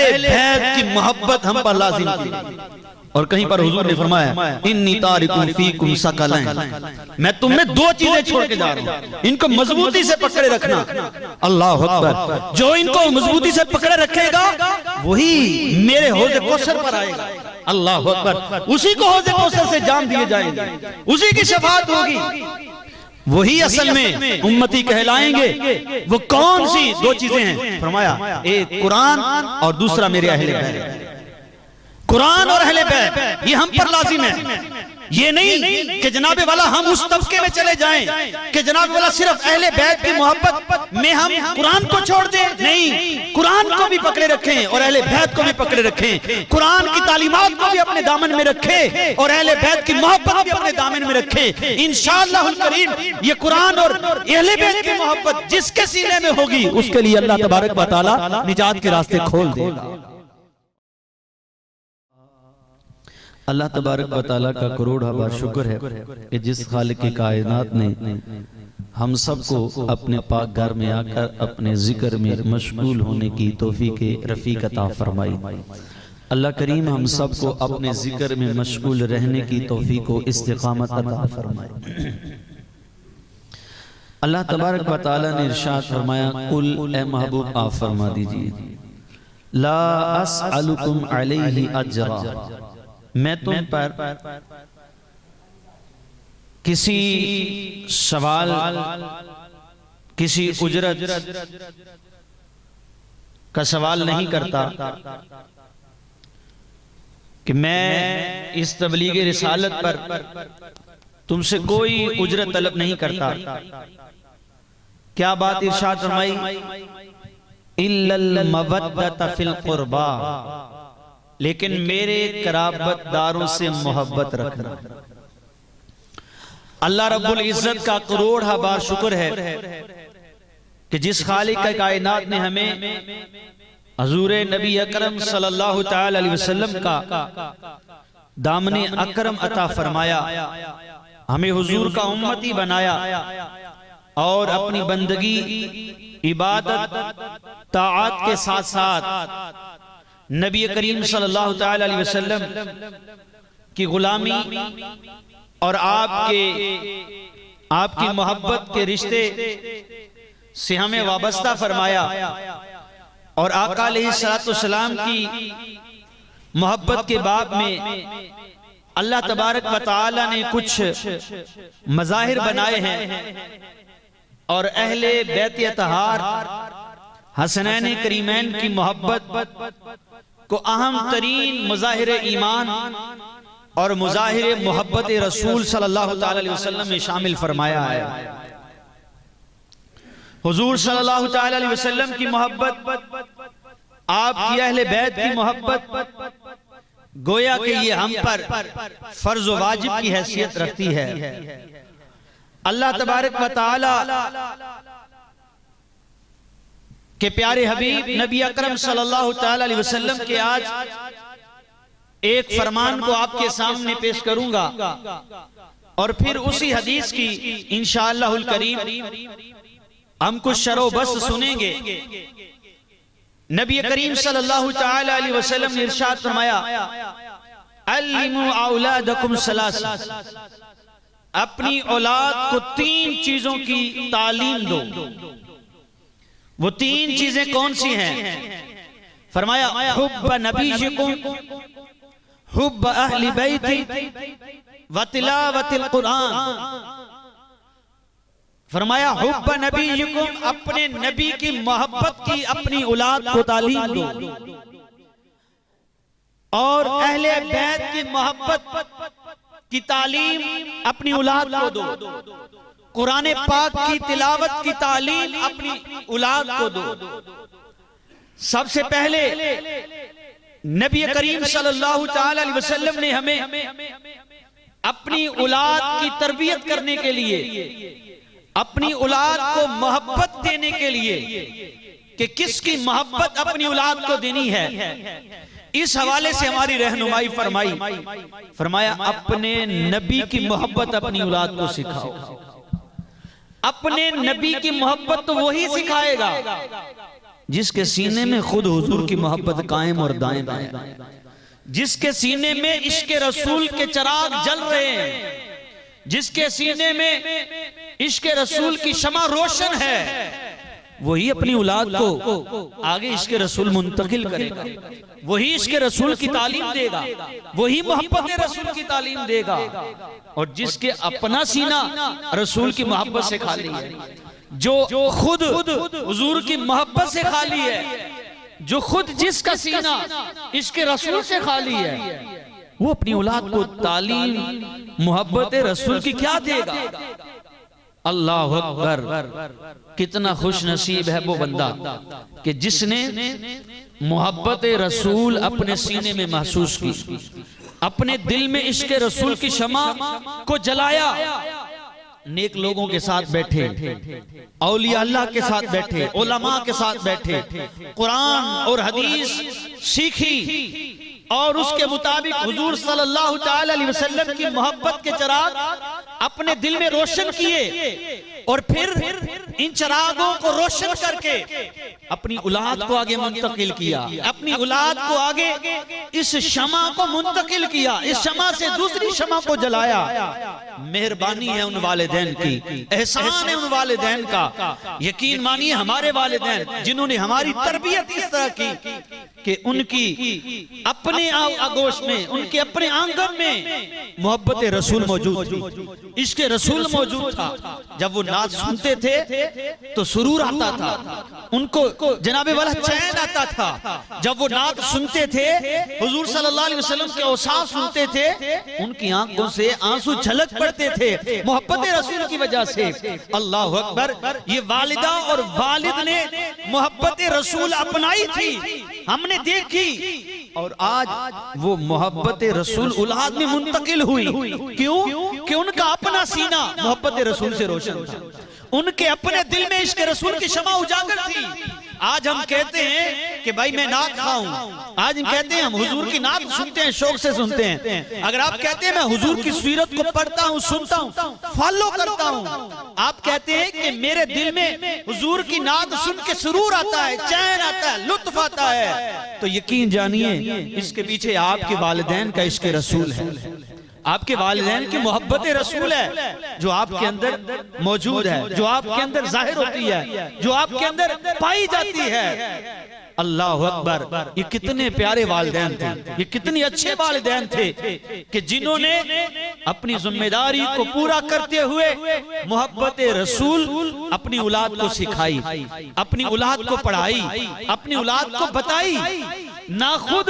अहले बैत की मोहब्बत हम पर लाजिम की। और कहीं पर हुजूर ने फरमाया इन्नी तारिकुम फीकुम सकलैन, मैं तुम में दो चीजें छोड़ के जा रहा हूं, इनको मजबूती से पकड़े रखना। अल्लाह अकबर, जो इनको मजबूती से पकड़े रखेगा वही मेरे हौज़े कौसर पर आएगा। अल्लाह अकबर, उसी को हौज़े कौसर से जाम दिए जाएंगे, उसी की शफाअत होगी, वही असल में उम्मती कहलाएंगे। वो कौन सी दो चीजें हैं? फरमाया एक कुरान और दूसरा मेरे अहले बैत। कुरान और अहले बैत ये हम पर लाजिम है। ये नहीं कि जनाबे वाला हम उस तबके में चले जाएं कि जनाबे वाला सिर्फ अहले बैत की मोहब्बत में हम कुरान को छोड़ दें। नहीं, कुरान को भी पकड़े रखें और अहले बैत को भी पकड़े रखें, कुरान की तालीमात को भी अपने दामन में रखें और अहले बैत की मोहब्बत भी अपने दामन में रखें। इंशाअल्लाहुल करीम ये कुरान और अहले बैत की मोहब्बत जिसके सीने में होगी उसके लिए अल्लाह तबारक व तआला निजात के रास्ते खोल देगा। अल्लाह तबारक व तआला का करोड़ बार शुक्र है कि जिस खालिक की कायनात ने हम सबको अपने पाक घर में आकर अपने जिक्र में मशगूल होने की तौफीक रफ़ीक अता फरमाई। अल्लाह करीम हम सबको अपने जिक्र में मशगूल रहने की तौफीक व इस्तिक़ामत अता फरमाए। अल्लाह तबारक व तआला ने इरशाद फरमाया कुल ए महबूब आप फरमा दीजिए ला अस्अलुकुम अलैहि अजरा, मैं तुम पर किसी सवाल किसी उजरत का सवाल नहीं करता कि मैं इस तबलीग रिसालत पर तुमसे कोई उजरत तलब नहीं करता। क्या बात इरशाद फरमाई इल्लल मवद्दत फिल कुर्बा, लेकिन मेरे कराबतदारों से मोहब्बत रखना। अल्लाह रब्बुल इज्जत का करोड़ बार शुक्र है कि जिस खालिक का कायनात ने हमें हजूर नबी अकरम सल्लल्लाहु तआला अलैहि वसल्लम का दामने अकरम अता फरमाया, हमें हुजूर का उम्मती बनाया और अपनी बंदगी इबादत ताआत के साथ साथ नबी करीम सल्लल्लाहु तआला अलैहि वसल्लम की गुलामी और आपकी मोहब्बत के रिश्ते से हमें वाबस्ता फरमाया और आका अलैहिस्सलाम की मोहब्बत के बाब में अल्लाह तबारक व तआला ने कुछ मज़ाहिर बनाए हैं और अहले बैत अतहार हसनैन करीमैन की मोहब्बत को अहम तरीन मुज़ाहिर ईमान और मुज़ाहिर मोहब्बत रसूल सल्लल्लाहु तआला अलैहि वसल्लम में शामिल फरमाया है। हुजूर सल्लल्लाहु तआला अलैहि वसल्लम की मोहब्बत, आपकी अहले बैत की मोहब्बत गोया कि ये हम पर फर्ज व वाजिब की हैसियत रखती है। अल्लाह तबारक व तआला के प्यारे हबीब नबी अकरम सल्लल्लाहु तआला अलैहि वसल्लम के आज एक फरमान को आपके सामने पेश करूंगा और फिर उसी हदीस की इंशाअल्लाहुल करीम हम कुछ शरो बस सुनेंगे। नबी करीम सल्लल्लाहु तआला अलैहि वसल्लम ने इरशाद फरमाया अल्लिमू औलादकुम सलास, अपनी औलाद को 3 चीजों की तालीम दो। वो 3 चीजें कौन सी हैं? फरमाया हुब्ब नबीयिकुम, हुब्ब अहली बैती व तिलावतिल कुरान। फरमाया हुब्ब नबीयिकुम, अपने नबी की मोहब्बत की अपनी औलाद को तालीम दो और अहले बैत की मोहब्बत की तालीम अपनी औलाद को दो, कुरान पाक की तिलावत की तालीम अपनी औलाद को दो। सबसे पहले नबी करीम सल्लल्लाहु तआला अलैहि वसल्लम ने हमें अपनी औलाद की तरबियत करने के लिए, अपनी औलाद को मोहब्बत देने के लिए कि किसकी मोहब्बत अपनी औलाद को देनी है, इस हवाले से हमारी रहनुमाई फरमाई। फरमाया अपने नबी की मोहब्बत अपनी औलाद को सिखाओ। अपने नबी की मोहब्बत तो वही सिखाएगा जिसके सीने में खुद हुजूर की मोहब्बत कायम और दायम है, जिसके सीने में इश्क रसूल के चिराग जल रहे हैं, जिसके सीने में इश्क रसूल की शमा रोशन है, वही अपनी औलाद को आगे इश्क रसूल मुंतकिल करेगा, वही इश्क रसूल की तालीम देगा, वही मोहब्बत रसूल की तालीम देगा। और जिसके अपना सीना रसूल की मोहब्बत से खाली है, जो खुद हुजूर की मोहब्बत से खाली है, जो खुद जिसका सीना इश्क रसूल से खाली है, वो अपनी औलाद को तालीम मोहब्बत रसूल की क्या देगा। अल्लाह अकबर, कितना खुश नसीब है वो बंदा कि जिसने मोहब्बत रसूल अपने सीने में महसूस की, अपने दिल में इश्क रसूल की शमा को जलाया, नेक लोगों के साथ बैठे, औलिया अल्लाह के साथ बैठे, उलमा के साथ बैठे, कुरान और हदीस सीखी और उसके मुताबिक हुजूर सल्लल्लाहु अलैहि वसल्लम की मोहब्बत के चिराग अपने दिल में रोशन किए और फिर इन चिरागों को रोशन करके अपनी औलाद को आगे मुंतकिल किया, अपनी औलाद को आगे इस शमा को मुंतकिल किया, इस शमा से दूसरी शमा को जलाया। मेहरबानी है उन वालिदैन की, एहसान है उन वालिदैन का। यकीन मानिए हमारे वालिदैन जिन्होंने हमारी तरबियत इस तरह की कि उनकी अपने आगोश में, उनके अपने आंगन में मोहब्बत रसूल मौजूद थी, इश्क रसूल मौजूद था। जब वो नात सुनते थे तो सुरूर आता था, उनको जनाबे वाला चैन आता था। जब वो नात सुनते थे, हुजूर सल्लल्लाहु अलैहि वसल्लम के औसाफ सुनते थे, उनकी आंखों से आंसू झलक पड़ते थे मोहब्बत रसूल की वजह से। अल्लाह अकबर, ये वालिदा और वालिद ने मोहब्बत रसूल अपनाई थी, हमने देखी, और आज वो मोहब्बत रसूल औलाद में मुंतकिल हुई। क्यों? कि उनका अपना सीना मोहब्बत रसूल से रोशन था, उनके अपने दिल में इश्क रसूल की शमा उजागर थी। आज हम कहते हैं कि भाई मैं नात खाऊं, आज हम कहते हैं हम हुजूर की नात सुनते हैं, शौक से सुनते हैं। अगर आप कहते हैं मैं हुजूर की सीरत को पढ़ता हूं, सुनता हूं, फॉलो करता हूं, आप कहते हैं कि मेरे दिल में हुजूर की नात सुन के सुरूर आता है, चैन आता है, लुत्फ आता है, तो यकीन जानिए इसके पीछे आपके वालिदैन का इश्क रसूल है, आपके वालिदैन की मोहब्बत रसूल है जो आपके अंदर मौजूद है, जो आपके अंदर जाहिर होती है, जो आपके अंदर पाई जाती है। अल्लाह अकबर, ये कितने प्यारे वालिदैन थे, ये कितने अच्छे वालिदैन थे कि जिन्होंने अपनी जिम्मेदारी को पूरा करते हुए मोहब्बत रसूल अपनी औलाद को सिखाई, अपनी औलाद को पढ़ाई, अपनी औलाद को बताई। ना खुद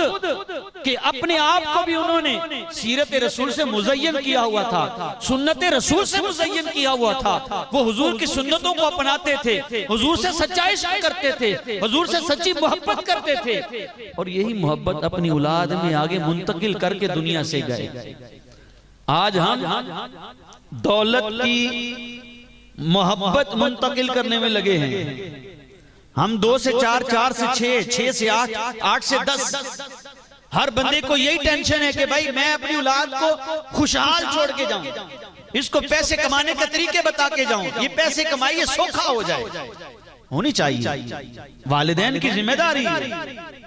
कि अपने आप को भी उन्होंने सीरत रसूल से मुज़य्यन किया हुआ था, सुन्नत रसूल से मुज़य्यन किया हुआ था। वो हुजूर की सुन्नतों को अपनाते थे, हुजूर से सच्चाई करते थे, हुजूर से सच्ची मोहब्बत करते थे, और यही मोहब्बत अपनी औलाद में आगे मुंतकिल करके दुनिया से गए। आज हम दौलत की मोहब्बत मुंतकिल करने में लगे हैं। हम 2 से 4, 4 से 6, 6 से 8, 8 से 10, हर बंदे को यही टेंशन है कि भाई मैं अपनी औलाद को खुशहाल छोड़ के जाऊं, इसको पैसे कमाने के तरीके बता के जाऊं, ये पैसे कमाइए सोखा हो जाए। होनी चाहिए, वालिदैन की जिम्मेदारी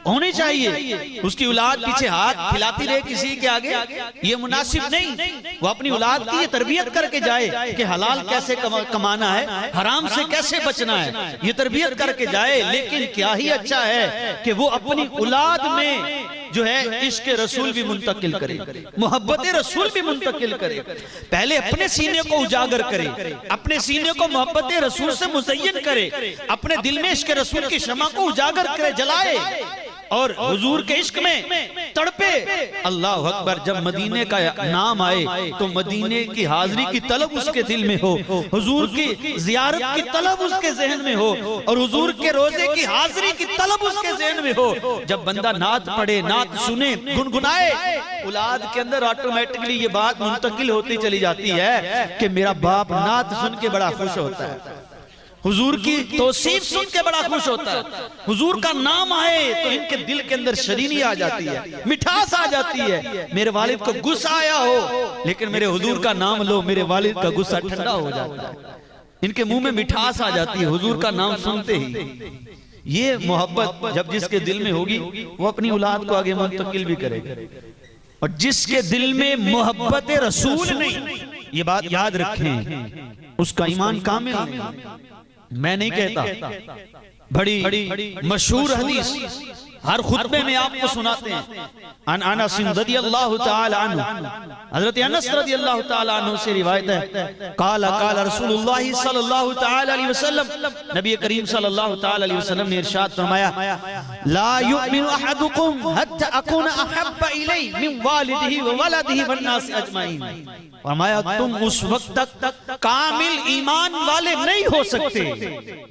होनी चाहिए। उसकी औलाद पीछे हाथ खिलाती रहे किसी के आगे, ये मुनासिब नहीं। वो अपनी औलाद की ये तरबियत करके जाए कि हलाल कैसे कमाना है, हराम से कैसे बचना है, ये तरबियत करके जाए। लेकिन क्या ही अच्छा है कि वो अपनी औलाद में जो है इश्क रसूल भी मुंतकिल करे, मोहब्बत रसूल भी मुंतकिल करे। पहले अपने सीने को उजागर करे, अपने सीने को मोहब्बत रसूल से मुज़य्यन करे, अपने दिल में इश्क रसूल की शमा को उजागर करे, जलाए, और हुजूर के इश्क में तड़पे। अल्लाह अकबर, जब मदीने का नाम आए तो मदीने की हाजिरी की तलब उसके दिल में हो, हुजूर की जियारत की तलब उसके जहन में हो, और हुजूर के रोजे की हाजिरी की तलब उसके जहन में हो। जब बंदा नात पढ़े, नात सुने, गुनगुनाए, औलाद के अंदर ऑटोमेटिकली ये बात मुंतकिल होती चली जाती है कि मेरा बाप नात सुन के बड़ा खुश होता है, हुजूर की तौसीफ सुन के बड़ा खुश होता है, हुजूर का नाम आए तो इनके दिल के अंदर शरीनी आ जाती है, मिठास आ जाती है। मेरे वालिद को गुस्सा आया हो लेकिन मेरे हुजूर का नाम लो, मेरे वालिद का गुस्सा ठंडा हो जाता है, इनके मुंह में मिठास आ जाती है हुजूर का नाम सुनते ही। ये मोहब्बत जब जिसके दिल में होगी वो अपनी औलाद को आगे मुंतकिल भी करेगा। और जिसके दिल में मोहब्बत रसूल नहीं, ये बात याद रखें, उसका ईमान कामिल नहीं। मैं नहीं कहता, बड़ी मशहूर हदीस हर खुतबे में आपको सुनाते हैं। अन अनस रदियल्लाहु ताला अन्हु, हजरत अनस रदियल्लाहु ताला अन्हु से रिवायत है, काला काला रसूलुल्लाह सल्लल्लाहु ताला अलैहि वसल्लम, नबी करीम सल्लल्लाहु ताला अलैहि वसल्लम ने इरशाद फरमाया, ला युमिनु अहदुकुम हत्ता अकूना अहब्बा इलैहि मिन वालिदिही व वलदिही वन नास अजमाइन। फरमाया तुम उस वक्त तक कामिल ईमान वाले नहीं हो सकते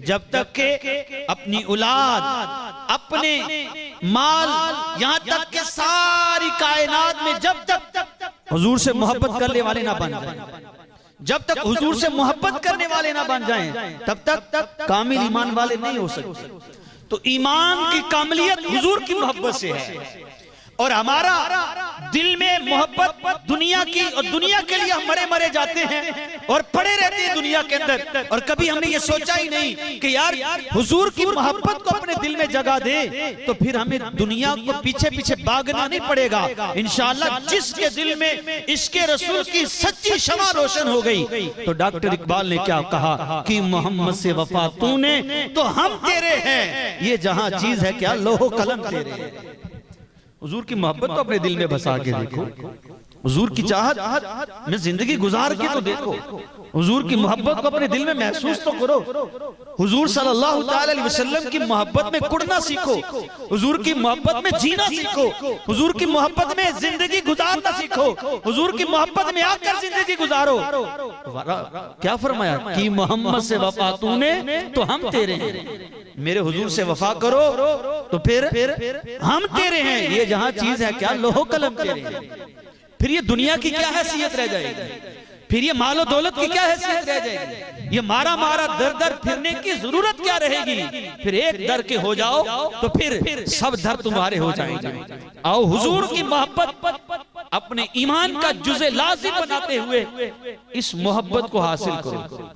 जब तक के अपनी औलाद, अपने माल, यहाँ तक के सारी कायनात में जब तक हुजूर से मोहब्बत करने वाले ना बन जाएं, जब तक हुजूर से मोहब्बत करने वाले ना बन जाएं, तब तक कामिल ईमान वाले नहीं हो सकते। तो ईमान की कामिलियत हुजूर की मोहब्बत से है। और हमारा दिल में मोहब्बत दुनिया की, और दुनिया के लिए हम मरे मरे जाते हैं और पड़े रहते हैं दुनिया के अंदर। और कभी हमने ये सोचा ही नहीं कि यार हुजूर की मोहब्बत को अपने दिल में जगह दे, तो फिर हमें दुनिया को पीछे पीछे भागना नहीं पड़ेगा। इंशाअल्लाह जिसके दिल में इसके रसूल की सच्ची शमा रोशन हो गई, तो डॉक्टर इकबाल ने क्या कहा कि मोहम्मद से वफा तूने तो हम तेरे हैं, ये जहां चीज है क्या लोहो कलम तेरे हैं। हुजूर की मोहब्बत तो अपने दिल में बसा के देखो, हुजूर की चाहत में जिंदगी गुजार के तो देखो, हुजूर की मोहब्बत को अपने दिल में महसूस तो करो। हुजूर सल्लल्लाहु ताला अलैहि वसल्लम की मोहब्बत में कुड़ना सीखो, हुजूर की मोहब्बत में जीना सीखो, हुजूर की मोहब्बत में जिंदगी गुजारना सीखो, हुजूर की मोहब्बत में आकर जिंदगी गुजारो। क्या फरमाया कि मोहम्मद से वफा तूने तो हम तेरे हैं, मेरे हुजूर से वफा करो तो फिर हम तेरे हैं, ये जहां चीज है क्या लोहो कलम तेरे हैं। फिर ये दुनिया की क्या हैसियत रह जाएगी, फिर ये मालो दौलत की क्या हैसियत रह जाएगी, ये मारा मारा दर दर फिरने की जरूरत क्या रहेगी। फिर एक दर के हो जाओ तो फिर सब दर तुम्हारे हो जाएंगे। आओ हुजूर की मोहब्बत अपने ईमान का जुज़े लाज़िम बनाते हुए इस मोहब्बत को हासिल करो,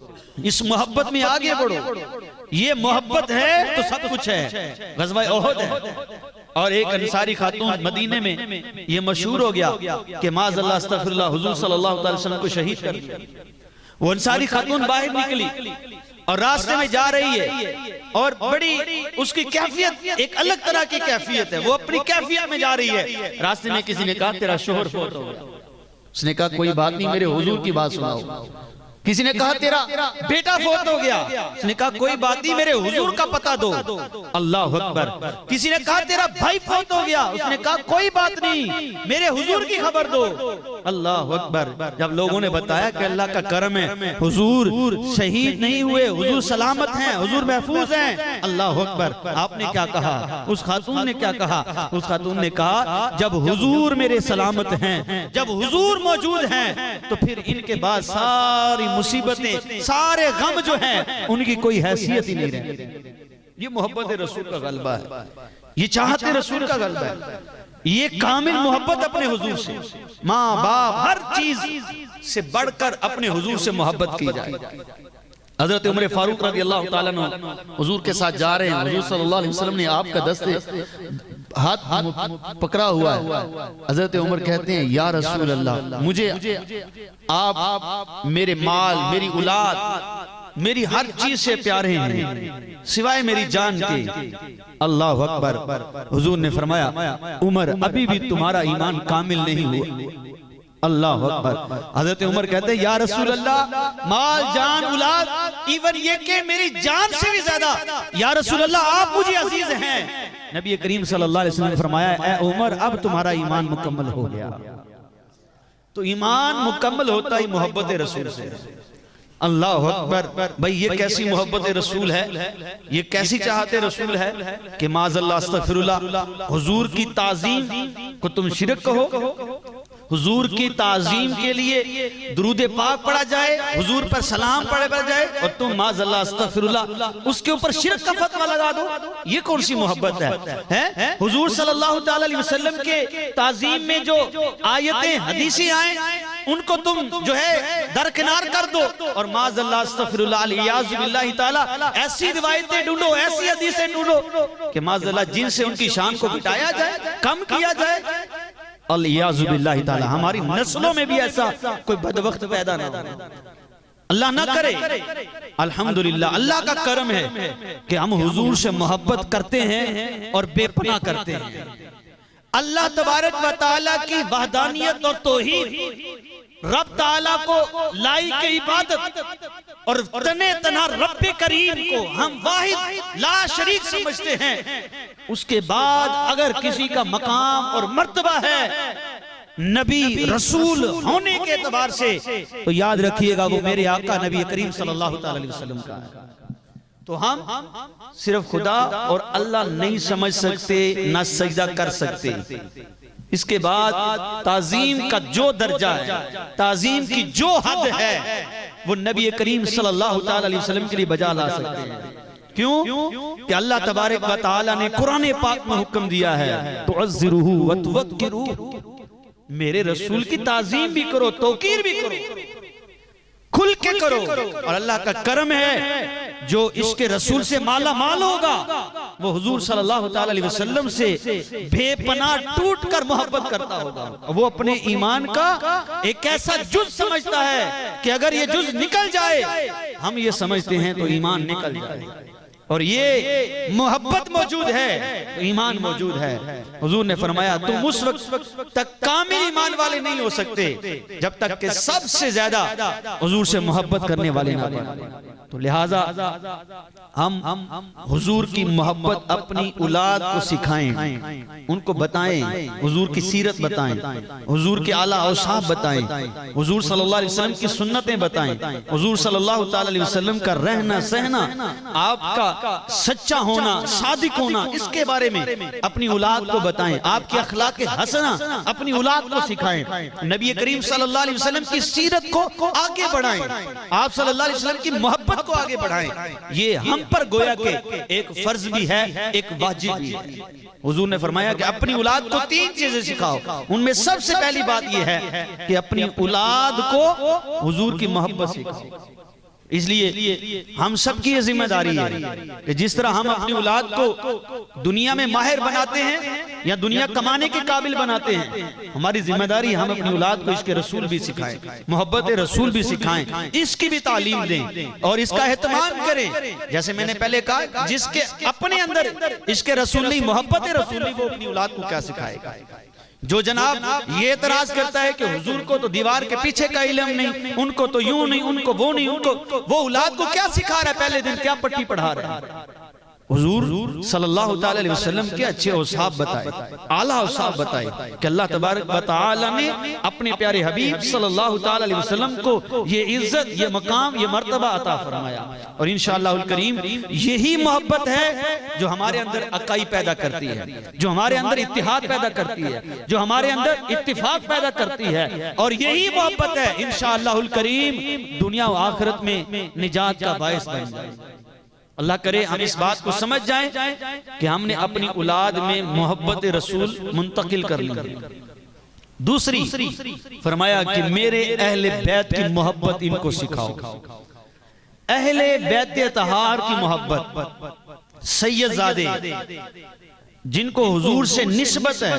इस मोहब्बत में आगे बढ़ो। ये मोहब्बत है तो सब कुछ है। ग़ज़वा ओहद है और एक अंसारी खातून मदीने में ये मशहूर हो गया कि माज़अल्लाह अस्तग़फिरुल्लाह हुजूर सल्लल्लाहु अलैहि वसल्लम को शहीद कर दिया। वो अंसारी खातून बाहर निकली और रास्ते में जा रही है और बड़ी उसकी कैफियत एक अलग तरह की कैफियत है, वो अपनी कैफियत में जा रही है। रास्ते में किसी ने कहा तेरा शोहर फौत हो गया, उसने कहा कोई बात नहीं, मेरे हुजूर की बात सुनाओ। किसी ने कहा तेरा बेटा फौत हो गया, उसने कहा कोई बात नहीं, मेरे हुजूर का पता दो। अल्लाह अकबर। किसी ने कहा तेरा भाई फौत हो गया, उसने कहा कोई बात नहीं, मेरे हुजूर की खबर दो। अल्लाह अकबर। जब लोगों ने बताया कि अल्लाह का करम है, हुजूर शहीद नहीं हुए, हुजूर सलामत हैं, हुजूर महफूज हैं। अल्लाह अकबर। आपने क्या कहा? उस खातून ने क्या कहा? उस खातून ने कहा जब हुजूर मेरे सलामत हैं, जब हुजूर मौजूद हैं, तो फिर इनके बाद सारी मुसीबतें, सारे गम जो हैं उनकी कोई हैसियत ही नहीं रहती। ये मोहब्बत रसूल का गलबा है, ये चाहते रसूल का गलबा है, ये कामिल मोहब्बत अपने हुजूर से, माँ बाप हर चीज से बढ़कर अपने हुजूर से मोहब्बत की जाए। हजरत उमर फारूक रज़ियल्लाहु ताला अन्हु हुजूर के साथ जा रहे हैं, हुजूर सल्लल्लाहु अलैहि वसल्लम ने आपका दस्ते हाथ पकड़ा हुआ है। हजरत उमर कहते हैं या रसूल अल्लाह, मुझे आप मेरे माल, मेरी औलाद, मेरी हर चीज से प्यारे हैं सिवाय मेरी जान के। अल्लाह अकबर। हुजूर ने फरमाया उमर अभी भी तुम्हारा ईमान कामिल नहीं हुआ। अल्लाह अकबर। हजरत उमर कहते हैं या रसूल अल्लाह, माल जान औलाद, इवन ये कि मेरी जान से भी ज्यादा या रसूल अल्लाह आप मुझे अजीज हैं। नबी करीम सल्लल्लाहु अलैहि वसल्लम ने फरमाया ए उमर अब तुम्हारा ईमान मुकम्मल हो गया। तो ईमान मुकम्मल होता ही मोहब्बत रसूल से। अल्लाह अकबर। भाई ये कैसी मोहब्बत रसूल है, ये कैसी चाहते रसूल है कि माज़अल्लाह अस्तग़फिरुल्लाह, हुजूर की ताज़ीम को तुम शिरक कहो, हुजूर की ताज़ीम के लिए दुरूद पाक पढ़ा जाए, हुजूर पर सलाम पढ़ा जाए और तुम माज़अल्लाह अस्तग़फिरुल्लाह उसके ऊपर शिरक का फतवा लगा दो। ये कौन सी मोहब्बत है? हुजूर सल्लल्लाहु ताला अलैहि वसल्लम के ताज़ीम में जो आयतें हदीसें आए उनको तुम जो है दरकिनार कर दो और माज़अल्लाह अस्तग़फिरुल्लाह अलियाज़ु बिल्लाहि ताला ऐसी रिवायतें ढूंढो, ऐसी हदीसें ढूंढो कि माज़अल्लाह जिनसे उनकी शान को घटाया जाए, कम किया जाए। अलियाज़ु बिल्लाहि ताला हमारी नस्लों में भी ऐसा कोई बदबख्त पैदा ना हो, अल्लाह ना करे। अल्हम्दुलिल्लाह अल्लाह का करम है कि हम हुजूर से मोहब्बत करते हैं और बेपनाह करते हैं। अल्लाह तबारक व तआला की वहदानियत और तौहीद, रब ताला को लाई के इबादत और तने तना रब करीम को हम वाहिद ला शरीक समझते हैं। उसके बाद अगर किसी का मकाम और मर्तबा है नबी रसूल होने के एतबार से, तो याद रखिएगा वो मेरे आका नबी करीम सल्लल्लाहु अलैहि वसल्लम का है। तो हम सिर्फ खुदा और अल्लाह नहीं समझ सकते, ना सजदा कर सकते। इसके बाद ताजीम का जो दर्जा है, ताजीम की जो हद है, वो नबी करीम सल्लल्लाहु अलैहि वसल्लम के लिए बजा ला सकते हैं। क्यों कि अल्लाह तबारक व तआला ने कुरान पाक में हुक्म दिया है, तुअज़्ज़िरुहु व तुवक्किरुहु, मेरे रसूल की ताजीम भी करो, तौकीर भी करो, खुल के करो। और अल्लाह का करम है जो इसके रसूल से माला माल होगा वो हुजूर सल्लल्लाहु अलैहि वसल्लम से बेपनाह टूट कर मोहब्बत करता होगा। वो अपने ईमान का एक ऐसा जुज समझता है कि अगर ये जुज निकल जाए, हम ये समझते हैं तो ईमान निकल जाए, और ये मोहब्बत मौजूद है तो ईमान मौजूद है। हुजूर ने फरमाया तुम उस वक्त तक कामिल ईमान वाले नहीं हो सकते जब तक कि सबसे ज्यादा हुजूर से मोहब्बत करने वाले ना बने। तो लिहाजा हम हुजूर की मोहब्बत अपनी औलाद को सिखाएं, उनको बताएं, हुजूर की सीरत बताएं, हुजूर के आला औसाफ बताएं, हुजूर सल्लल्लाहु अलैहि वसल्लम की सुन्नतें बताएं, हुजूर सल्लल्लाहु अलैहि वसल्लम का रहना सहना, आपका सच्चा होना, सादिक होना, इसके बारे में अपनी औलाद को बताएं, आपके अखलाक हसना अपनी औलाद को सिखाएं, नबी करीम सल्लल्लाहु अलैहि वसल्लम की सीरत को आगे बढ़ाएं, आप सल्लल्लाहु अलैहि वसल्लम की मोहब्बत को आगे बढ़ाएं। ये हम पर गोया के एक फर्ज भी है, एक वाजिब भी है। हुजूर ने फरमाया कि अपनी औलाद को 3 चीजें सिखाओ। उनमें सबसे पहली बात यह है कि अपनी औलाद को हुजूर की मोहब्बत सिखाओ। इसलिए हम सबकी ये जिम्मेदारी है कि जिस तरह हम अपनी औलाद को दुनिया में माहिर बनाते हैं या दुनिया कमाने के काबिल बनाते हैं, हमारी जिम्मेदारी हम अपनी औलाद को इसके रसूल भी सिखाएं, मोहब्बत रसूल भी सिखाएं, इसकी भी तालीम दें और इसका एहतमाम करें। जैसे मैंने पहले कहा, जिसके अपने अंदर इसके रसूल नहीं, मोहब्बत रसूल नहीं, वो अपनी औलाद को क्या सिखाएगा। जो जनाब ये एतराज करता है कि हुजूर को तो दीवार के पीछे का इल्म नहीं, उनको तो यूं नहीं, उनको वो नहीं, उनको वो औलाद को क्या सिखा रहा है, पहले दिन क्या पट्टी पढ़ा रहा है। हुजूर सल्लल्लाहु अलैहि वसल्लम के अच्छे औसाफ बताए, आला औसाफ बताए कि अल्लाह तबारक व तआला ने अपने प्यारे हबीब सल्लल्लाहु अलैहि वसल्लम को ये इज्जत, ये मकाम, ये मर्तबा अता फरमाया। और इंशाअल्लाहुल करीम यही मोहब्बत है जो हमारे अंदर अकाई पैदा करती है, जो हमारे अंदर इत्तिहाद पैदा करती है, जो हमारे अंदर इत्तिफाक पैदा करती है। और यही मोहब्बत है इंशाअल्लाहुल करीम दुनिया और आखिरत में निजात का बायस बन जाए। अल्लाह करे हम इस बात को समझ जाएं कि हमने अपनी औलाद में मोहब्बत रसूल मुंतकिल कर ली। दूसरी फरमाया कि मेरे अहले बैत की मोहब्बत इनको सिखाओ। अहले बैत तहार की मोहब्बत, सैयदजादे जिनको हुजूर से निस्बत है,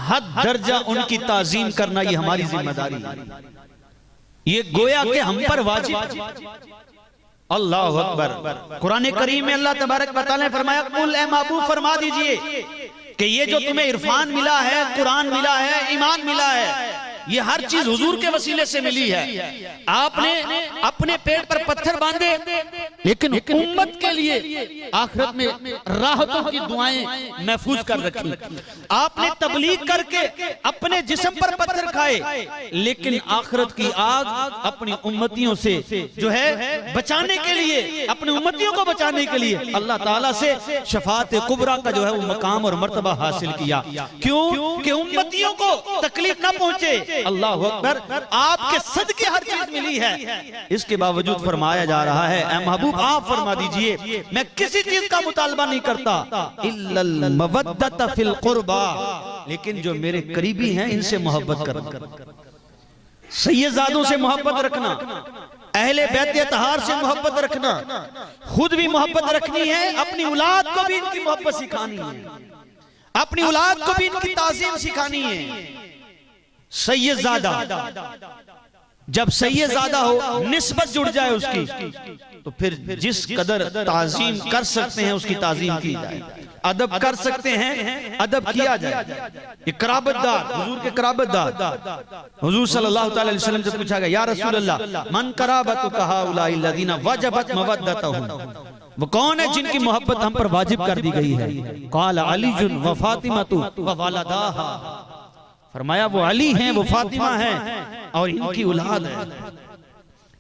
हद दर्जा उनकी ताजीम करना ये हमारी जिम्मेदारी है। ये गोया के हम पर वाजिब। अल्लाह अकबर। कुरान करीम में अल्लाह तबारक व तआला ने फरमाया, कुल ए महबूब फरमा दीजिए कि ये जो तुम्हें इरफान मिला है, कुरान मिला है, ईमान मिला है, ये हर चीज हुजूर के वसीले से मिली है। आपने अपने पेट पर पत्थर बांधे लेकिन उम्मत के लिए आखिरत में राहतों की दुआएं महफूज कर रखी। आपने तबलीग करके अपने जिस्म पर पत्थर खाए लेकिन आखिरत की आग अपनी उम्मतियों से जो है बचाने के लिए, अपनी उम्मतियों को बचाने के लिए अल्लाह ताला से शफाअत कुबरा का जो है वो मकाम और मर्तबा हासिल किया। क्यों कि उम्मतियों को तकलीफ ना पहुंचे। अल्लाह अकबर। आपके सदके हर चीज मिली है, इसके बावजूद फरमाया जा रहा है, ऐ महबूब आप फरमा दीजिए मैं किसी चीज का मुतालबा नहीं करता इल्लल मवद्दत फिल कुर्बा, लेकिन जो मेरे करीबी हैं इनसे मोहब्बत करना। सैयदजादों से मोहब्बत रखना, अहले बैत अतहार से मोहब्बत रखना, खुद भी मोहब्बत रखनी है, अपनी औलाद को भी इनकी मोहब्बत सिखानी है, अपनी औलाद को भी इनकी ताज़ीम सिखानी है। सैयदजादा, जब सैयदजादा हो, निस्बत जुड़ जाए उसकी, तो फिर जिस कदर ताज़ीम कर सकते हैं उसकी ताज़ीम की जाए, अदब कर सकते हैं अदब किया जाए। ये कराबतदार, हुजूर के कराबतदार, हुजूर सल्लल्लाहु अलैहि वसल्लम से पूछा गया, या रसूल अल्लाह मन कराबतुका हाउलाइ लज़ीना वजबत मवद्दतहुम, वो कौन है जिनकी मोहब्बत हम पर वाजिब कर दी गई है? क़ाल अलीजुन व फातिमतु व वलदाहा, फरमाया वो अली हैं, वो फातिमा हैं और इनकी औलाद है,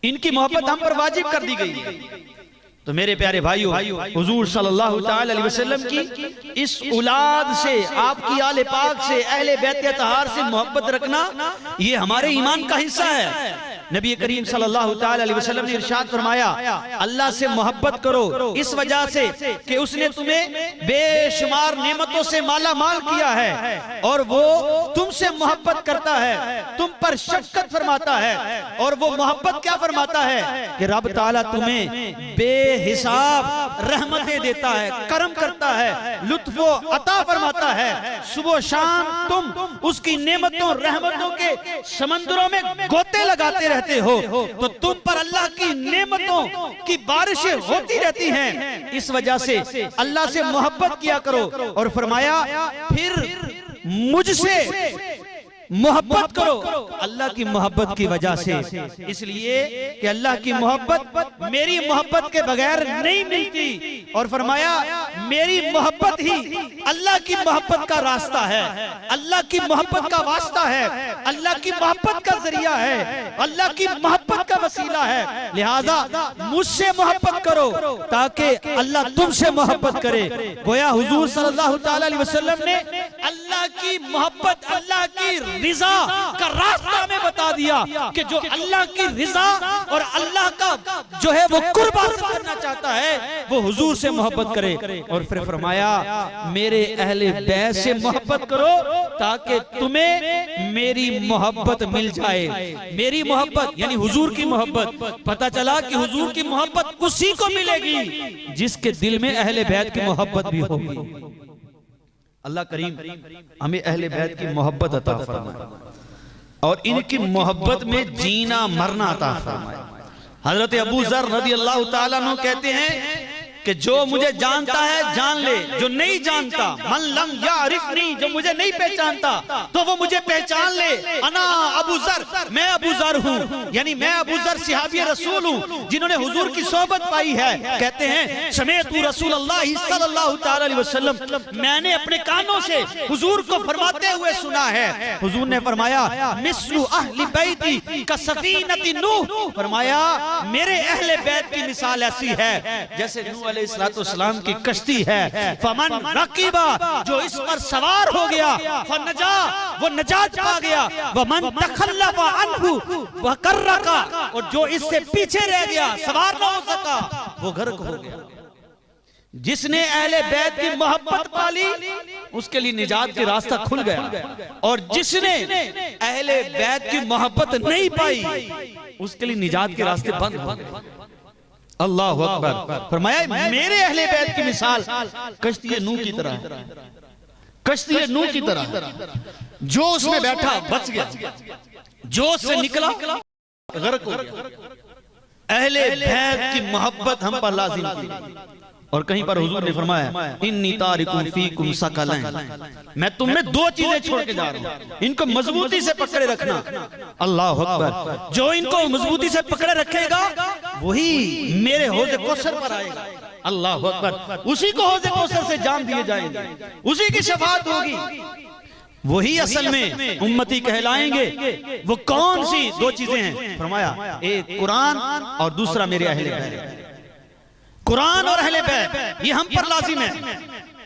इनकी मोहब्बत हम पर वाजिब कर दी गई है। तो मेरे प्यारे भाइयों, हुजूर सल्लल्लाहु ताला अलैहि वसल्लम की इस औलाद से, आपकी आले पाक से, अहले बैत अतहार से मोहब्बत रखना, ये हमारे ईमान का हिस्सा है। नबी करीम सल्लल्लाहु ताला अलैहि वसल्लम ने इरशाद फरमाया, अल्लाह से मोहब्बत करो इस वजह से कि उसने तुम्हें बेशुमार नेमतों से माला माल किया है और वो तुमसे मोहब्बत करता है, तुम पर शफकत फरमाता है, और वो मोहब्बत क्या फरमाता है कि रब ताला तुम्हें बेहिसाब रहमतें देता है, करम करता है, लुत्फ अता फरमाता है, सुबह शाम तुम उसकी नेमतों रहमतों के समंदरों में गोते लगाते रहते हो, तो तुम पर अल्लाह की नेमतों की बारिशें होती रहती हैं। इस वजह से अल्लाह से मोहब्बत किया करो। और फरमाया फिर मुझसे मोहब्बत करो अल्लाह की मोहब्बत की वजह से, इसलिए कि अल्लाह की मोहब्बत मेरी मोहब्बत के बगैर नहीं मिलती। और फरमाया मेरी मोहब्बत ही अल्लाह की मोहब्बत का रास्ता है, अल्लाह की मोहब्बत का वास्ता है, अल्लाह की मोहब्बत का जरिया है, अल्लाह की मोहब्बत का वसीला है। लिहाजा मुझसे मोहब्बत करो ताकि अल्लाह तुमसे मोहब्बत करे। गोया हुजूर सल्लल्लाहु ताला अलैहि वसल्लम ने अल्लाह की मोहब्बत, अल्लाह की रिजा का रास्ता में बता दिया कि जो अल्लाह की रिजा और अल्लाह का जो है वो कुर्ब हासिल करना चाहता है वो हुजूर से मोहब्बत करे। और फिर फरमाया मेरे अहले बैत से मोहब्बत करो ताकि तुम्हें मेरी मोहब्बत मिल जाए। मेरी मोहब्बत यानी हुजूर की मोहब्बत। पता चला कि हुजूर की मोहब्बत उसी को मिलेगी जिसके दिल में अहले बैत की मोहब्बत भी होगी। अल्लाह करीम हमें अहले बैत की मोहब्बत अता फरमाए और इनकी मोहब्बत में जीना मरना अता फरमाए। हजरत अबू ज़र रज़ी अल्लाह ताला अन्हु कहते हैं कि जो मुझे जानता है जान ले, जो नहीं जानता मन लम यारिफनी, जो मुझे नहीं पहचानता तो वो मुझे पहचान ले। अना अबू ज़र, मैं अबू ज़र हूँ, यानी मैं अबू ज़र सहाबी रसूल हूँ जिन्होंने हुजूर की सोहबत पाई है। कहते हैं समेतु रसूलुल्लाह सल्लल्लाहु ताला अलैहि वसल्लम, मैंने अपने कानों से हुजूर को फरमाते हुए सुना है। हुजूर ने फरमाया मिस्लु अहली बैती का सफीनति नूह, फरमाया मेरे अहले बैत की मिसाल ऐसी है जैसे नूह अलैहिस्सलाम की कश्ती है। फमन रकीबा, जो इस पर सवार हो गया, फनजा, वो नजात पा गया, वमन तखल्लफा अन्हु वह कर्रका, और जो इससे पीछे रह गया, सवार ना हो सका, वो गर्क हो गया। जिसने अहले बैत की मोहब्बत पाली उसके लिए निजात का रास्ता खुल गया, और जिसने अहले बैत की मोहब्बत नहीं पाई उसके लिए निजात के रास्ते बंद हो गए। अल्लाहु अकबर। फरमाया मेरे अहले बैत की मिसाल कश्ती नूह की तरह, कश्ती नूह की तरह, जो उसमें बैठा बच गया, जो उससे निकला गर्क हो गया। अहले बैत की मोहब्बत हम पर लाजिम की। और कहीं पर हुजूर ने फरमाया इन्नी तारिकुम फीकुम सकलैन, मैं तुम में दो चीजें छोड़ के जा रहा हूं, इनको मजबूती से पकड़े रखना। अल्लाह अकबर। जो इनको मजबूती से पकड़े रखेगा वही मेरे हौज़े कौसर पर आएगा। अल्लाह अकबर। उसी को हौज़े कौसर से जाम दिए जाएंगे, उसी की शफाअत होगी, वही असल में उम्मती कहलाएंगे। वो कौन सी दो चीजें हैं? फरमाया एक कुरान और दूसरा मेरे अहले बैत। कुरान और अहले बैत ये हम पर लाजिम है।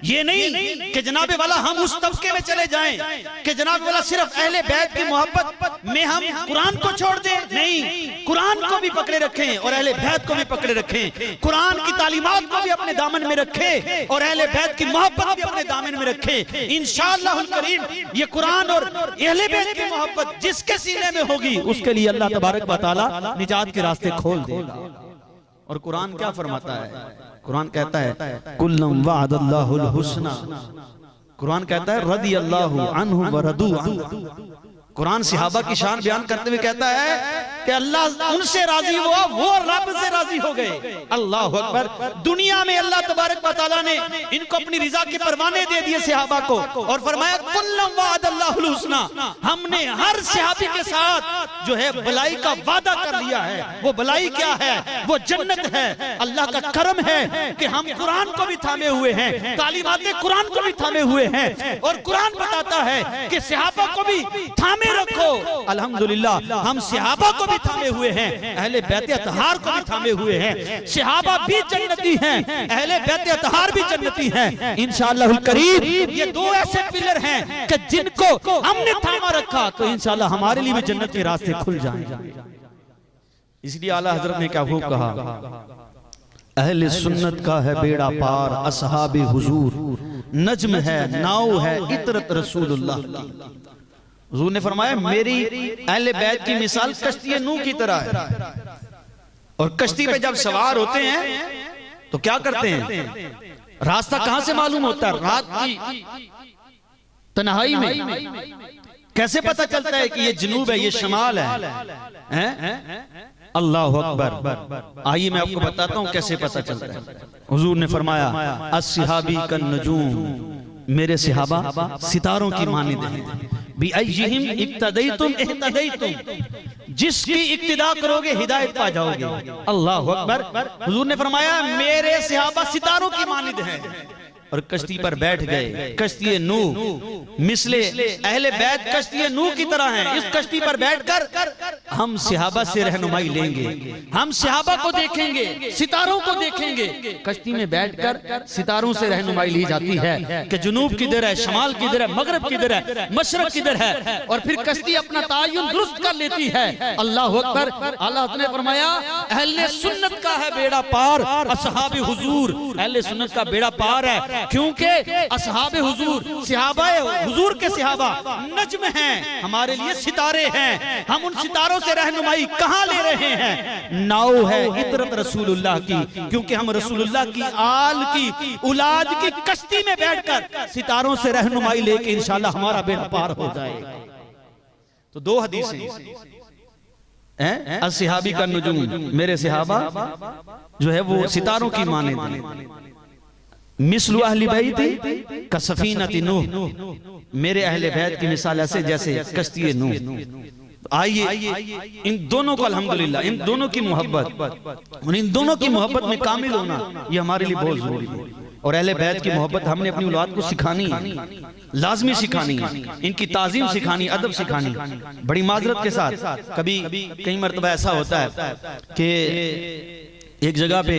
ये नहीं कि जनाबे वाला हम उस तबके में चले जाएं कि जनाबे वाला सिर्फ अहले बैत की मोहब्बत में हम कुरान को छोड़ दें? नहीं, कुरान को भी पकड़े रखें और अहले बैत को भी पकड़े रखें, कुरान की तालीमात को भी अपने दामन में रखें और अहले बैत की मोहब्बत भी अपने दामन में रखें। इंशाअल्लाह करीम ये कुरान और अहले बैत की मोहब्बत जिसके सीने में होगी उसके लिए अल्लाह तबारक व तआला निजात के रास्ते खोल देगा। और कुरान क्या फरमाता है? कुरान कहता है कुल्लम वअदल्लाहुल हुस्ना, कुरान कहता है रदियल्लाहु अन्हु व रदू अन्हु। कुरान सहाबा की शान बयान करते हुए कहता है कि अल्लाह उनसे राजी हुआ, वो रब से राजी हो गए। अल्लाह अकबर। दुनिया में अल्लाह तबारक व तआला ने इनको अपनी रिजा के परवाने दे दिए सहाबा को और फरमाया कुल्लम वअदल्लाहुल हुस्ना, हमने हर सहाबी के साथ जो है भलाई का वादा कर लिया है। वो भलाई क्या है? वो जन्नत है। अल्लाह का करम है कि हम कुरान को भी थामे हुए हैं, तालीमाते कुरान को भी थामे हुए हैं और कुरान बताता है कि सहाबा को भी थामे रखो। अल्हम्दुलिल्लाह हम सहाबा को भी थामे हुए हैं, अहले बैत अतहार को भी थामे हुए हैं। सहाबा भी जन्नती हैं, अहले बैत अतहार भी जन्नती हैं इंशाअल्लाह करीम। ये दो ऐसे पिलर हैं कि जिनको हमने थामा रखा तो इंशाअल्लाह हमारे लिए भी जन्नत के रास्ते खुल जाएंगे। इसलिए आला हजरत ने क्या खूब कहा, अहले सुन्नत का है बेड़ा पार, असहाबे हुजूर नज्म है, नाव है इतरत रसूलुल्लाह की। हुजूर ने फरमाया मेरी अहले बैत की मिसाल कश्ती नूह की तरह है। और कश्ती पे जब सवार होते हैं तो क्या करते हैं? रास्ता कहां से मालूम होता है? रात की तन्हाई में कैसे पता चलता है कि ये जनूब है, ये शमाल है? अल्लाह अकबर। आइए मैं आपको बताता हूं कैसे पता चलता है। हुजूर ने फरमाया अस्सहाबी कन नजूम, मेरे सहाबा सितारों की मानिंद हैं। बिअय्यिहिम इक्तदैतुम इहतदैतुम, जिसकी इक्तिदा करोगे हिदायत पा जाओगे। अल्लाह अकबर। हुजूर ने फरमाया मेरे सहाबा सितारों की मानिंद हैं। और कश्ती पर बैठ गए। कश्ती नूह मिसले अहले बैत कश्ती नूह की तरह हैं। इस कश्ती पर बैठकर हम सहाबा से रहनुमाई लेंगे, हम सहाबा को देखेंगे, सितारों को देखेंगे। कश्ती में बैठकर सितारों से रहनुमाई ली जाती है कि जुनूब किधर है, शमाल किधर है, मगरब किधर है, मशरक किधर है। और फिर कश्ती अपना तायुन दुरुस्त कर लेती है। अल्लाह अकबर। अल्लाह ने फरमाया अहले सुन्नत का है बेड़ा पार, असहाबे हुजूर अहले सुन्नत का बेड़ा पार है। क्योंकि असहाबे हुजूर सहाबाए हुजूर के सहाबा नज्म हैं, हमारे लिए सितारे हैं। हम उन सितारों से रहनुमाई कहां ले रहे हैं? नाव है इतरत रसूलुल्लाह की, क्योंकि हम रसूलुल्लाह की आल की औलाद की कश्ती में बैठकर सितारों से रहनुमाई लेके इंशाअल्लाह हमारा बेड़ा पार हो जाएगा। तो दो हदीसें हैं, अस्सहाबी का नुजुम, मेरे सहाबा जो है वो सितारों की मानिंद। मिसलु अहली बैती का सफीनती नूह, मेरे अहले बैत की मिसाल ऐसे जैसे कश्ती नूह। आइए इन दोनों को अल्हम्दुलिल्लाह, इन दोनों की मोहब्बत, इन दोनों की मोहब्बत में कामिल होना ये हमारे लिए बहुत जरूरी है। और अहले बैत की मोहब्बत हमने अपनी औलाद को सिखानी है, लाजमी सिखानी है, इनकी ताजीम सिखानी, अदब सिखानी। बड़ी माजरत के साथ कभी कई मर्तबा ऐसा होता है कि एक जगह पे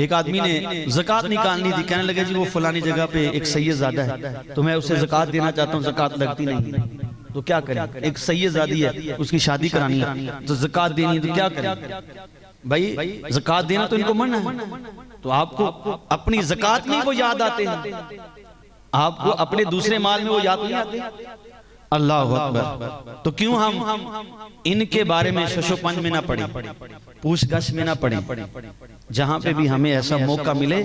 एक आदमी ने ज़कात निकालनी थी, कहने लगे जी वो फलानी जगह पे एक सैयदजादा है तो मैं उसे ज़कात देना चाहता हूँ, ज़कात लगती नहीं, तो क्या करें? एक सैयदजादी है उसकी शादी करानी है तो ज़कात देनी है, तो क्या करें? भाई ज़कात देना तो इनको मना है, तो आपको अपनी ज़कात में वो याद आते हैं, आपको अपने दूसरे माल में वो याद नहीं आते। अल्लाह अकबर। तो क्यों हम इनके बारे में शशोपंज में ना पड़े, पूछगछ में ना पड़े। जहां पे भी हमें ऐसा मौका मिले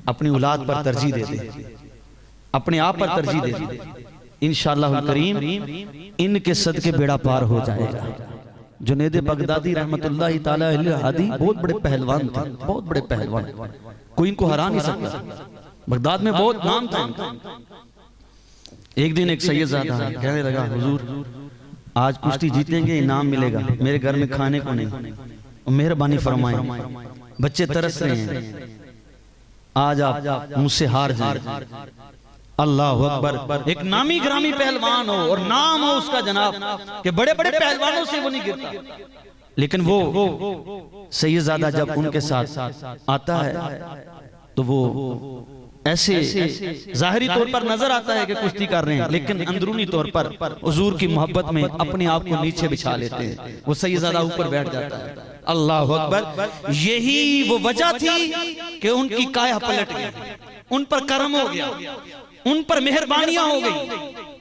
अपनी औलाद पर तरजीह दे दे, अपने आप पर तरजीह दे दे। इंशाअल्लाह करीम इनके सदके बेड़ा पार हो जाएगा। जुनैद बगदादी रहमतुल्लाह ताला अलैहि बहुत बड़े पहलवान थे, बहुत बड़े पहलवान, कोई इनको हरा नहीं सकता। बगदाद में बहुत नाम था इनका। एक दिन एक सैयदजादा कहने लगा हुजूर आज कुश्ती जीतेंगे, इनाम मिलेगा, मेरे घर में खाने को नहीं, मेहरबानी फरमाएं, बच्चे तरस रहे हैं, आज आप मुझसे हार जाए। अल्लाह अकबर। एक नामी ग्रामी पहलवान हो और नाम हो उसका जनाब कि बड़े बड़े पहलवानों से वो नहीं गिरता, लेकिन वो सैयदजादा जब उनके साथ आता है तो वो ऐसे जाहिरी तौर पर नजर आता है कि कुश्ती कर रहे हैं, लेकिन अंदरूनी तौर पर हुजूर की मोहब्बत में अपने आप को नीचे बिछा लेते हैं। वो सैयदजादा ऊपर बैठ जाता है। अल्लाह अकबर। यही वो वजह थी कि उनकी काया पलट गई, उन पर करम हो गया, उन पर मेहरबानियां हो गई।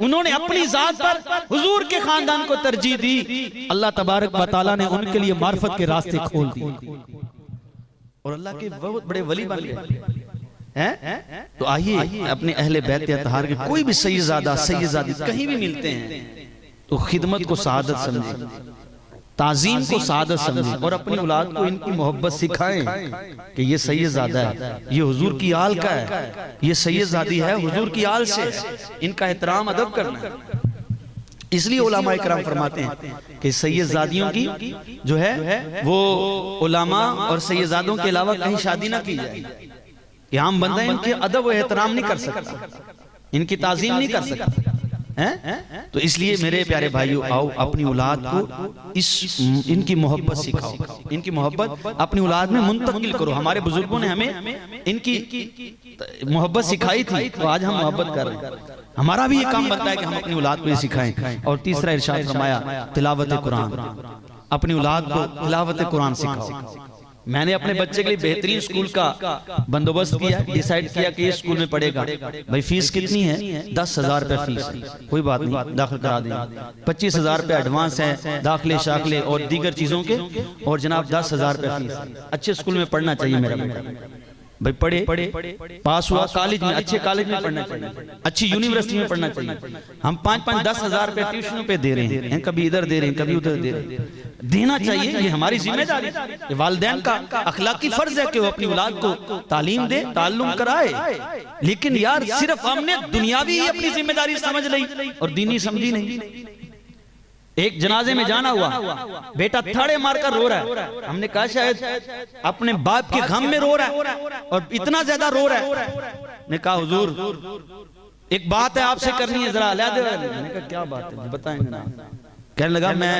उन्होंने अपनी जात पर हुजूर के खानदान को तरजीह दी। अल्लाह तबारक व तआला ने उनके लिए मार्फत के रास्ते खोल दिए और अल्लाह के बहुत बड़े वली बन गए हैं। तो आइए अपने अहले बैत अतहार के कोई भी सैयदजादा सैयदजादी कहीं भी मिलते हैं तो खिदमत को सआदत समझें, ताजीम को सआदत समझें और अपनी औलाद को इनकी मोहब्बत सिखाएं कि ये सैयदजादा है, ये हुजूर की आल का है, ये सैयदजादी है हुजूर की आल से, इनका एहतराम अदब करना है। इसलिए उलमा इकराम फरमाते हैं कि सैयदजादियों की जो है वो उलमा और सैयदजादों के अलावा कहीं शादी ना की जाए कि आम बंदा इनके अदब व एहतराम नहीं कर सकता, इनकी ताजीम नहीं कर सकता हैं। तो इसलिए मेरे प्यारे भाइयों, आओ अपनी औलाद को इनकी मोहब्बत सिखाओ, इनकी मोहब्बत अपनी औलाद में मुंतकिल करो। हमारे बुजुर्गों ने हमें इनकी मोहब्बत सिखाई थी, तो आज हम मोहब्बत कर रहे हैं। हमारा भी ये काम बनता है कि हम अपनी औलाद को ये सिखाएं। और तीसरा इरशाद फरमाया तिलावत कुरान, अपनी औलाद को तिलावत कुरान सिखाओ। मैंने अपने बच्चे के लिए बेहतरीन स्कूल का बंदोबस्त किया, डिसाइड किया कि ये स्कूल में पढ़ेगा। भाई फीस कितनी है? 10,000 रुपए फीस, कोई बात नहीं दाखिल करा देंगे। 25,000 रुपए एडवांस है दाखिले शाखले और दीगर चीजों के, और जनाब 10,000 रुपए फीस। अच्छे स्कूल में पढ़ना चाहिए मेरा बेटा। भाई पढ़े पास हुआ कॉलेज में, अच्छे कॉलेज में पढ़ना चाहिए, अच्छी यूनिवर्सिटी में पढ़ना चाहिए। हम 5-10,000 रुपए ट्यूशनों पे दे रहे हैं, कभी इधर दे रहे हैं कभी उधर दे रहे हैं। देना चाहिए, ये हमारी जिम्मेदारी है। वालिदैन का अखलाकी फर्ज है कि वो अपनी औलाद को तालीम दे, ताल्लुम कराए। लेकिन यार सिर्फ हमने दुनियावी ही अपनी जिम्मेदारी समझ ली और दीनी समझी नहीं। एक जनाजे में जाना हुआ, बेटा थड़े मारकर रो रहा है। हमने कहा शायद अपने बाप के गम में रो रहा है और इतना ज्यादा रो रहा है। ने कहा हुजूर एक बात है आपसे करनी है, जरा ला दे। मैंने कहा क्या बात है बताएंगे ना। कहने लगा मैं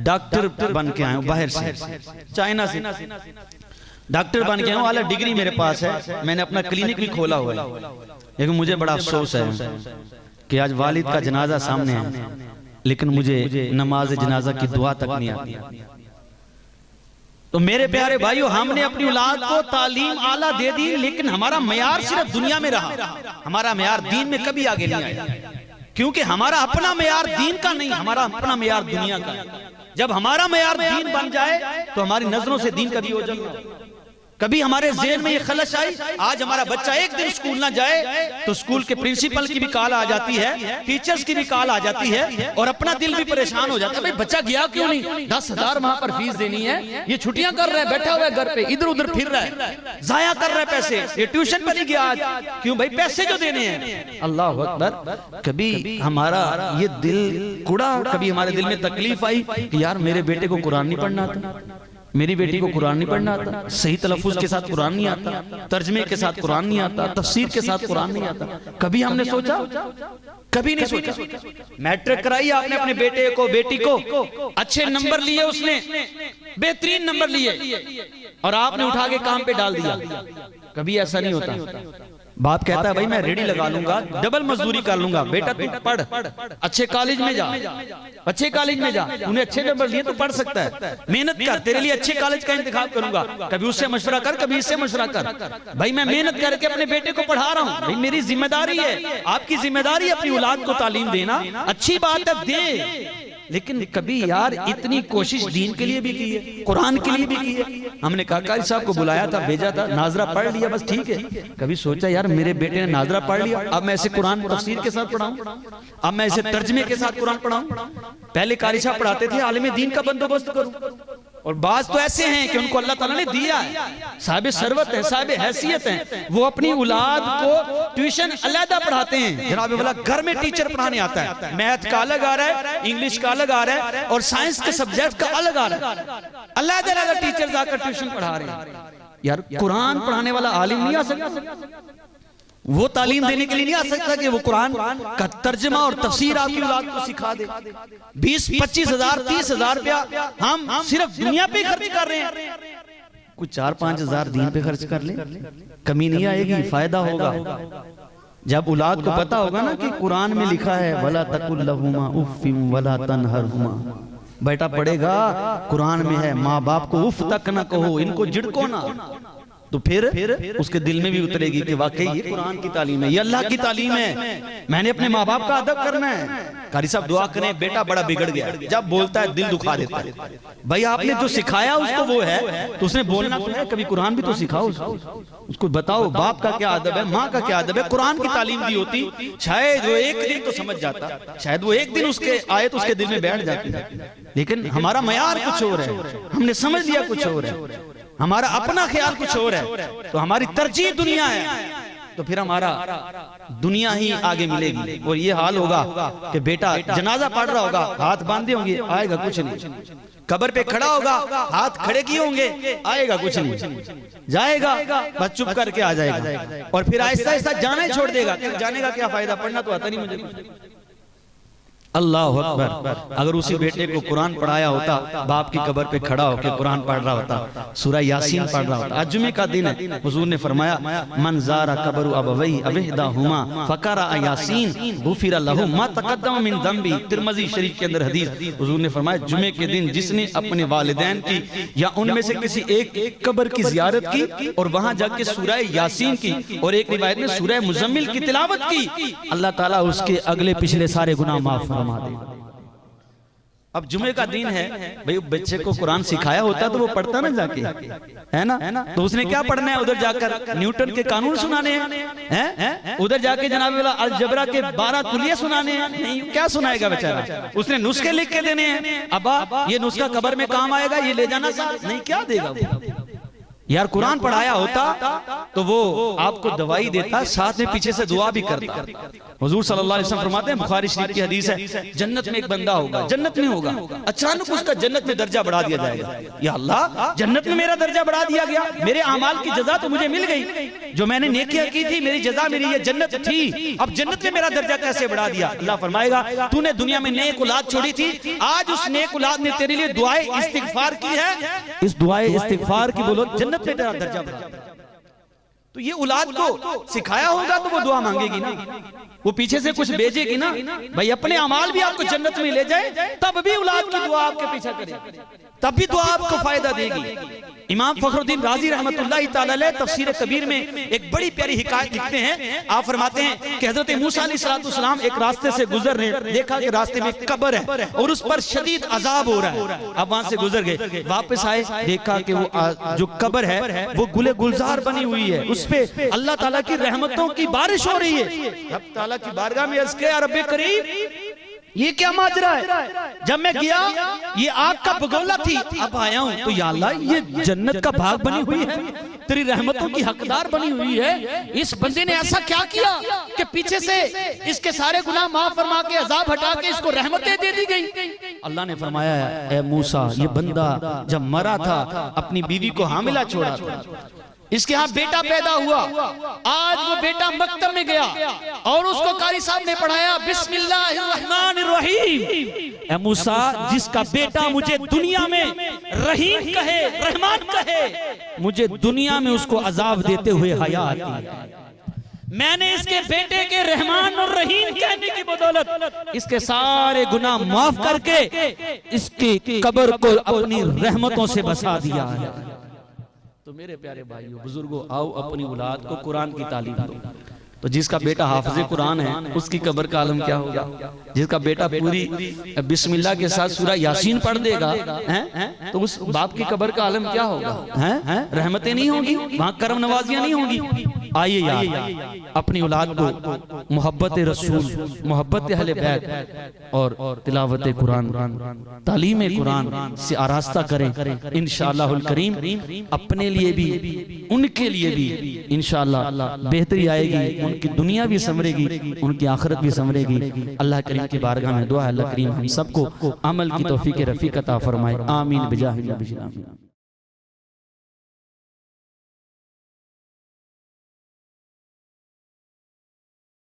डॉक्टर बन के आया हूँ बाहर से, चाइना से डॉक्टर बन के आया हूँ, आला डिग्री मेरे पास है, मैंने अपना क्लिनिक भी खोला हुआ है। लेकिन मुझे बड़ा अफसोस है कि आज वालिद का जनाजा सामने है, लेकिन मुझे नमाज जनाजा की दुआ तक नहीं आती। तो मेरे प्यारे भाइयों, हमने अपनी औलाद को तालीम आला दे दी, लेकिन हमारा मयार सिर्फ दुनिया में रहा, हमारा मयार दीन में कभी आगे नहीं आया। क्योंकि हमारा अपना मयार दीन का नहीं, हमारा अपना मयार दुनिया का। जब हमारा मयार दीन बन जाए तो हमारी नजरों से दीन कभी ओझल ना हो। कभी हमारे ज़हन में ये खलश आई, आज हमारा बच्चा एक दिन स्कूल ना जाए तो स्कूल के प्रिंसिपल की भी कॉल आ जाती है, टीचर्स की भी कॉल आ जाती है और अपना दिल भी परेशान हो जाता है। भाई बच्चा गया क्यों नहीं? 10,000 वहां पर फीस देनी है, ये छुट्टियां कर रहा है, बैठा हुआ है घर पे, इधर उधर फिर रहा है, जाया कर रहा है पैसे, ये ट्यूशन पर नहीं गया आज। क्यों भाई? पैसे जो देने हैं। अल्लाह अकबर। कभी हमारा ये दिल कुड़ा, कभी हमारे दिल में तकलीफ आई कि यार मेरे बेटे को कुरान नहीं पढ़ना आता, मेरी बेटी को कुरान नहीं पढ़ना आता, सही तलफ्फुज के साथ कुरान नहीं आता, तर्जमे के साथ कुरान नहीं आता, तफसीर के साथ कुरान नहीं आता। कभी हमने सोचा? कभी नहीं सोचा। मैट्रिक कराई आपने अपने बेटे को, बेटी को, अच्छे नंबर लिए, उसने बेहतरीन नंबर लिए और आपने उठा के काम पे डाल दिया। कभी ऐसा नहीं होता। बाप कहता है भाई मैं रेडी लगा लूंगा, डबल मजदूरी कर लूंगा, बेटा तू पढ़, अच्छे कॉलेज में जा, अच्छे कॉलेज में जा, उन्हें अच्छे नंबर लिए तो पढ़ सकता है, मेहनत कर, तेरे लिए अच्छे कॉलेज का इंतखाब करूंगा। कभी उससे मशवरा कर, कभी इससे मशवरा कर। भाई मैं मेहनत करके अपने बेटे को पढ़ा रहा हूँ, भाई मेरी जिम्मेदारी है, आपकी जिम्मेदारी है अपनी औलाद को तालीम देना। अच्छी बात है दे, लेकिन कभी यार इतनी कोशिश दीन के लिए भी की है, कुरान के लिए भी की है। हमने कहा कारी साहब को बुलाया था, भेजा था, नाजरा पढ़ लिया बस ठीक है। कभी सोचा यार मेरे बेटे ने नाजरा पढ़ लिया, अब मैं इसे कुरान तफसीर के साथ पढ़ाऊं, अब मैं इसे तर्जमे के साथ कुरान पढ़ाऊं। पहले कारी साहब पढ़ाते थे, आलिम दीन का बंदोबस्त करूं। और बाज तो ऐसे हैं कि उनको अल्लाह ताला ने दिया है, साहिब सरवत है, साहिब हैसियत है, वो अपनी औलाद को ट्यूशन अलग पढ़ाते हैं। जनाब वाला घर में टीचर पढ़ाने आता है, मैथ का अलग आ रहा है, इंग्लिश का अलग आ रहा है और साइंस के सब्जेक्ट का अलग आ रहा है। अलग टीचर जाकर ट्यूशन पढ़ा रहे हैं। यार कुरान पढ़ाने वाला आलिम नहीं आ सकता, वो तालीम देने के लिए नहीं आ सकता कि वो कुरान का तर्जमा और तफसीर आपकी औलाद को सिखा दे। 20-25 हजार 30 हजार रुपया हम सिर्फ दुनिया पे खर्च कर रहे हैं। कुछ 4-5 हज़ार दीन पे खर्च कर ले, कमी नहीं आएगी, फायदा होगा। जब औलाद को पता होगा ना कि कुरान में लिखा है वला तकुल लहुमा उफ़्फ़िन वला तनहरहुमा, बेटा पढ़ेगा कुरान में है माँ बाप को उफ तक ना कहो, इनको झिड़को ना, तो फिर उसके दिल में भी उतरेगी कि वाकई ये कुरान की तालीम है, ये अल्लाह की तालीम है, मैंने अपने माँ बाप का अदब करना है। कारी साहब दुआ करें, बेटा बड़ा बिगड़ गया, जब बोलता है दिल दुखा देता है। भाई आपने जो सिखाया उसको वो है, तो उसने बोलना तो है, कभी कुरान भी तो सिखाओ उसको बताओ बाप का क्या अदब है, माँ का क्या अदब है। कुरान की तालीम दी होती शायद वो एक दिन तो समझ जाता, शायद वो एक दिन उसके आए तो उसके दिल में बैठ जाती, लेकिन हमारा मयार कुछ और है, हमने समझ लिया कुछ और है, हमारा अपना ख्याल कुछ और है, तो हमारी तरजीह दुनिया है, तो फिर हमारा दुनिया ही आगे मिलेगी। और ये हाल होगा कि बेटा जनाजा पढ़ रहा होगा, हाथ बांधे होंगे, आएगा कुछ नहीं, कब्र पे खड़ा होगा, हाथ खड़े किए होंगे, आएगा कुछ नहीं, जाएगा बस चुप करके आ जाएगा, और फिर आहिस्ता आहिस्ता जाना ही छोड़ देगा। जाने का क्या फायदा, पढ़ना तो आता नहीं मुझे। अल्लाह अकबर, अगर उसी बेटे को कुरान पढ़ाया होता, बाप की कब्र पे खड़ा होकर कुरान पढ़ रहा होता, सूरह यासीन पढ़ रहा होता। आज जुमे का दिन है, हुजूर ने फरमाया मन ज़ारा कब्र अबवैहि अवहदाहुमा फक़रा यासीन गुफ़िर लहु मा तक़द्दम मिन ज़ंबी। तिरमिज़ी शरीफ के अंदर हदीस, हुजूर ने फरमाया जुमे के दिन जिसने अपने वालिदैन की या उनमें से किसी एक कब्र की ज़ियारत की और वहां जाके सूरह यासीन की, और एक रिवायत में सूरह मुज़म्मिल की तिलावत की, अल्लाह ताला उसके अगले पिछले सारे गुनाह माफ फरमा। अब जुमे का दिन है, भाई बच्चे को कुरान सिखाया होता तो वो पढ़ता ना जाके, है ना, तो उसने क्या पढ़ना है, उधर जाकर न्यूटन के कानून सुनाने हैं, उधर जाके जनाब वाला अलजबरा के 12 कुलिये सुनाने हैं, नहीं क्या सुनाएगा बेचारा, उसने नुस्खे लिख के देने हैं, अब्बा ये नुस्खा कब्र में काम आएगा, ये ले जाना साथ, नहीं क्या देगा। यार कुरान पढ़ाया होता तो वो आपको दवाई देता, साथ में पीछे से दुआ भी करता। हुजूर सल्लल्लाहु अलैहि वसल्लम फरमाते हैं, बुखारी शरीफ की हदीस है, जन्नत में एक बंदा होगा, जन्नत में होगा, अचानक उसका जन्नत में दर्जा बढ़ा दिया जाएगा। या अल्लाह, जन्नत में मेरा दर्जा बढ़ा दिया गया, मेरे अमाल की जज़ा तो मुझे मिल गई, जो मैंने नेकियां की थी मेरी जज़ा मेरी ये जन्नत थी, अब जन्नत में मेरा दर्जा कैसे बढ़ा दिया। अल्लाह फरमाएगा तूने दुनिया में नेक औलाद छोड़ी थी, आज उस नेक औलाद ने तेरे लिए दुआए इस्तिगफार की है, इस दुआए इस्तिगफार की बोलो जन्नत में तेरा दर्जा बढ़ा। तो ये औलाद को सिखाया होगा तो वो दुआ मांगेगी ना, वो पीछे से कुछ भेजेगी ना, भाई अपने अमाल भी आपको जन्नत में ले जाए, तब भी औलाद की दुआ आपके पीछे करे, तब भी दुआ आपको फायदा देगी। इमाम फखरुद्दीन राजी रहमतुल्लाह तआला अलैह तफसीर कबीर में एक बड़ी प्यारी हिकायत लिखते हैं। आप फरमाते हैं कि हजरत मूसा अलैहिस्सलाम एक रास्ते से गुजर रहे, देखा कि रास्ते में कब्र है और उस पर शदीद अजाब हो रहा है। अब वहां से गुजर गए, वापस आए, देखा कि वो जो कब्र है वो गुले गुलजार बनी हुई है, उस पे अल्लाह ताला की रहमतों की बारिश हो रही है। रब ताला की बारगाह में अर्ज़ किया, रब्बे करीम ये क्या माजरा है, जब मैं गया ये आग का भगोला थी, अब आया हूं तो या अल्लाह ये जन्नत का भाग बनी हुई है, तेरी रहमतों की हकदार बनी हुई है। इस बंदे ने ऐसा क्या किया कि पीछे से इसके सारे गुनाह माफ फरमा के अजाब हटा के इसको रहमतें दे दी गई। अल्लाह ने फरमाया, ए मूसा ये बंदा जब मरा था अपनी बीवी को हामिला छोड़ा था, इसके यहाँ बेटा पैदा हुआ, आज वो बेटा मकतब में गया और उसको कारी साहब ने पढ़ाया बिस्मिल्लाहिर्रहमानिर्रहीम। ए मूसा जिसका बेटा मुझे दुनिया में रहीम कहे, रहमान कहे, मुझे दुनिया में उसको अजाब देते हुए हया आती है, मैंने इसके बेटे के रहमान और रहीम कहने की बदौलत इसके सारे गुनाह माफ करके इसकी कब्र को अपनी रहमतों से बसा दिया है। तो मेरे प्यारे भाइयों बुजुर्गों, आओ अपनी औलाद को कुरान की तालीम दो। तो जिसका बेटा हाफिज़े कुरान है उसकी कब्र का आलम क्या होगा, जिसका बेटा पूरी बिस्मिल्लाह के साथ सूरह यासीन पढ़ देगा हैं, तो उस बाप की कब्र का आलम क्या होगा, हैं रहमतें नहीं होगी, वहां करम नवाजियां नहीं होंगी। आइए यार अपनी औलाद को मोहब्बत रसूल, मोहब्बत अहले बैत और तिलावत कुरान, तालीम कुरान से आरास्ता करें। इंशाअल्लाहुल करीम अपने लिए भी उनके लिए भी इंशाअल्लाह बेहतरी आएगी, उनकी दुनिया भी संवरेगी, उनकी आखिरत भी संवरेगी। अल्लाह करीम की बारगाह में दुआ है, अल्लाह करीम हम सबको अमल की तौफीक रफीक अता फरमाए। आमीन बिजाहि नबी।